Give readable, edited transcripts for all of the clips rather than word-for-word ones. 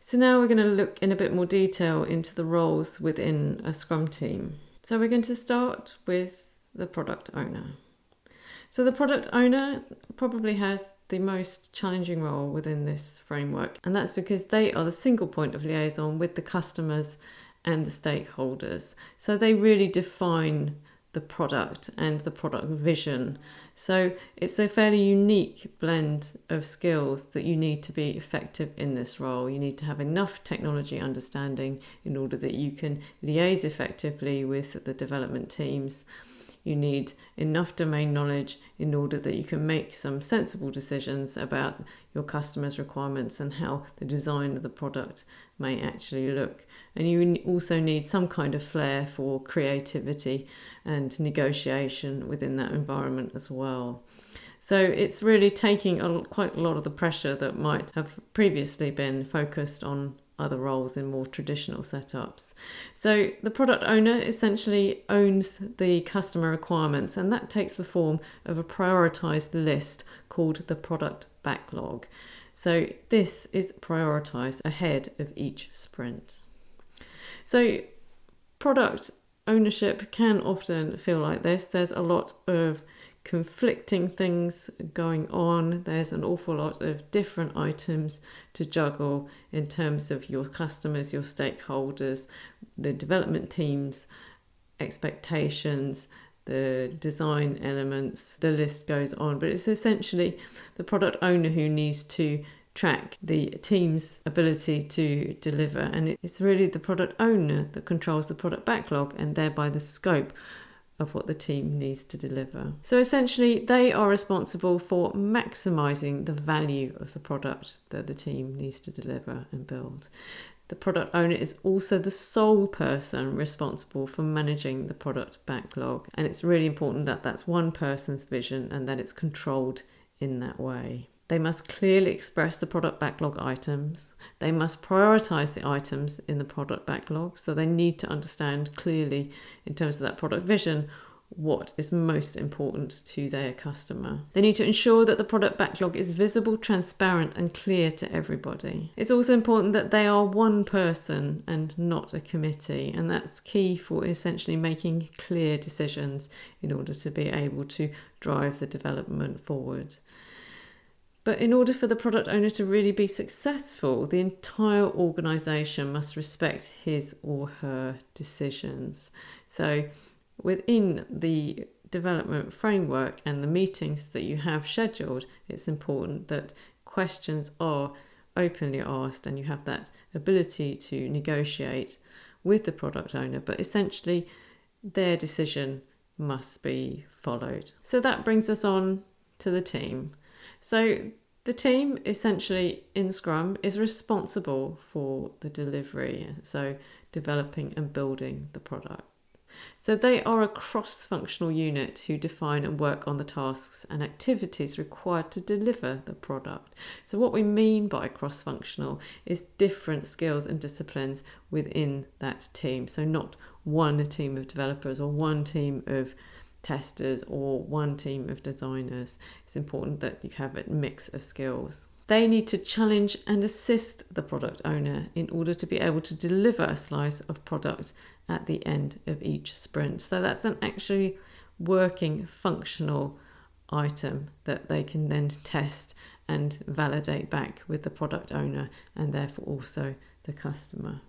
So now we're going to look in a bit more detail into the roles within a Scrum team. So we're going to start with the product owner. So the product owner probably has the most challenging role within this framework, and that's because they are the single point of liaison with the customers and the stakeholders. So they really define the product and the product vision. So it's a fairly unique blend of skills that you need to be effective in this role. You need to have enough technology understanding in order that you can liaise effectively with the development teams. You need enough domain knowledge in order that you can make some sensible decisions about your customers' requirements and how the design of the product may actually look. And you also need some kind of flair for creativity and negotiation within that environment as well. So it's really taking quite a lot of the pressure that might have previously been focused on other roles in more traditional setups. So the product owner essentially owns the customer requirements, and that takes the form of a prioritized list called the product backlog. So this is prioritized ahead of each sprint. So product ownership can often feel like this. There's a lot of conflicting things going on. There's an awful lot of different items to juggle in terms of your customers, your stakeholders, the development teams, expectations, the design elements, the list goes on. But it's essentially the product owner who needs to track the team's ability to deliver. And it's really the product owner that controls the product backlog and thereby the scope of what the team needs to deliver. So essentially, they are responsible for maximising the value of the product that the team needs to deliver and build. The product owner is also the sole person responsible for managing the product backlog. And it's really important that that's one person's vision and that it's controlled in that way. They must clearly express the product backlog items. They must prioritise the items in the product backlog. So they need to understand clearly, in terms of that product vision, what is most important to their customer. They need to ensure that the product backlog is visible, transparent, and clear to everybody. It's also important that they are one person and not a committee. And that's key for essentially making clear decisions in order to be able to drive the development forward. But in order for the product owner to really be successful, the entire organisation must respect his or her decisions. So within the development framework and the meetings that you have scheduled, it's important that questions are openly asked and you have that ability to negotiate with the product owner, but essentially their decision must be followed. So that brings us on to the team. So the team essentially in Scrum is responsible for the delivery, so developing and building the product. So they are a cross-functional unit who define and work on the tasks and activities required to deliver the product. So what we mean by cross-functional is different skills and disciplines within that team. So not one team of developers or one team of testers or one team of designers. It's important that you have a mix of skills. They need to challenge and assist the product owner in order to be able to deliver a slice of product at the end of each sprint. So that's an actually working functional item that they can then test and validate back with the product owner and therefore also the customer.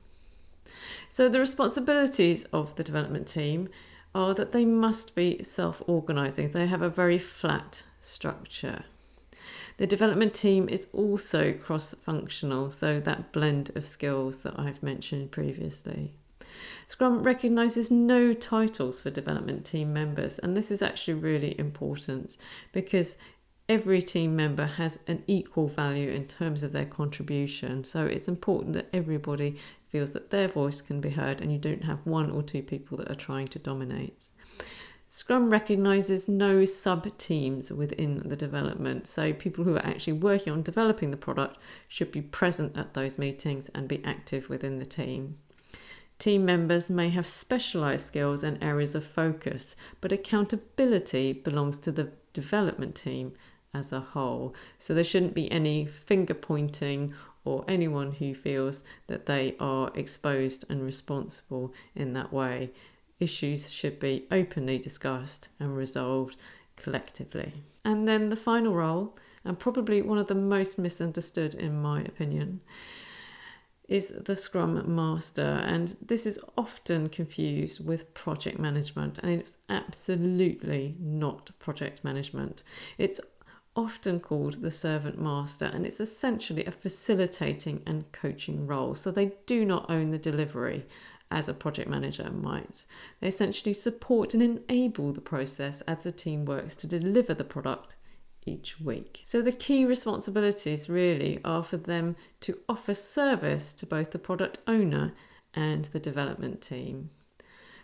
So the responsibilities of the development team are that they must be self-organising. They have a very flat structure. The development team is also cross-functional, so that blend of skills that I've mentioned previously. Scrum recognises no titles for development team members, and this is actually really important because every team member has an equal value in terms of their contribution. So it's important that everybody feels that their voice can be heard and you don't have one or two people that are trying to dominate. Scrum recognises no sub-teams within the development, so people who are actually working on developing the product should be present at those meetings and be active within the team. Team members may have specialised skills and areas of focus, but accountability belongs to the development team as a whole. So there shouldn't be any finger pointing or anyone who feels that they are exposed and responsible in that way. Issues should be openly discussed and resolved collectively. And then the final role, and probably one of the most misunderstood in my opinion, is the Scrum Master. And this is often confused with project management, and it's absolutely not project management. It's often called the servant master, and it's essentially a facilitating and coaching role. So they do not own the delivery as a project manager might. They essentially support and enable the process as the team works to deliver the product each week. So the key responsibilities really are for them to offer service to both the product owner and the development team.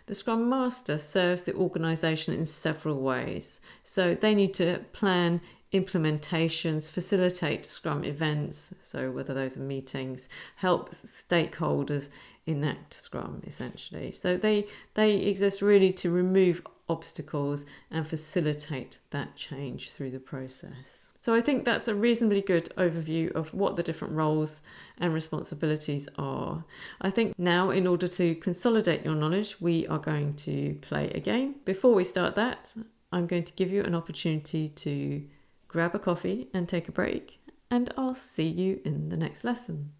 The Scrum Master serves the organisation in several ways. So they need to plan implementations, facilitate Scrum events, so whether those are meetings, help stakeholders enact Scrum essentially. So they exist really to remove obstacles and facilitate that change through the process. So I think that's a reasonably good overview of what the different roles and responsibilities are. I think now, in order to consolidate your knowledge, we are going to play a game. Before we start that, I'm going to give you an opportunity to grab a coffee and take a break, and I'll see you in the next lesson.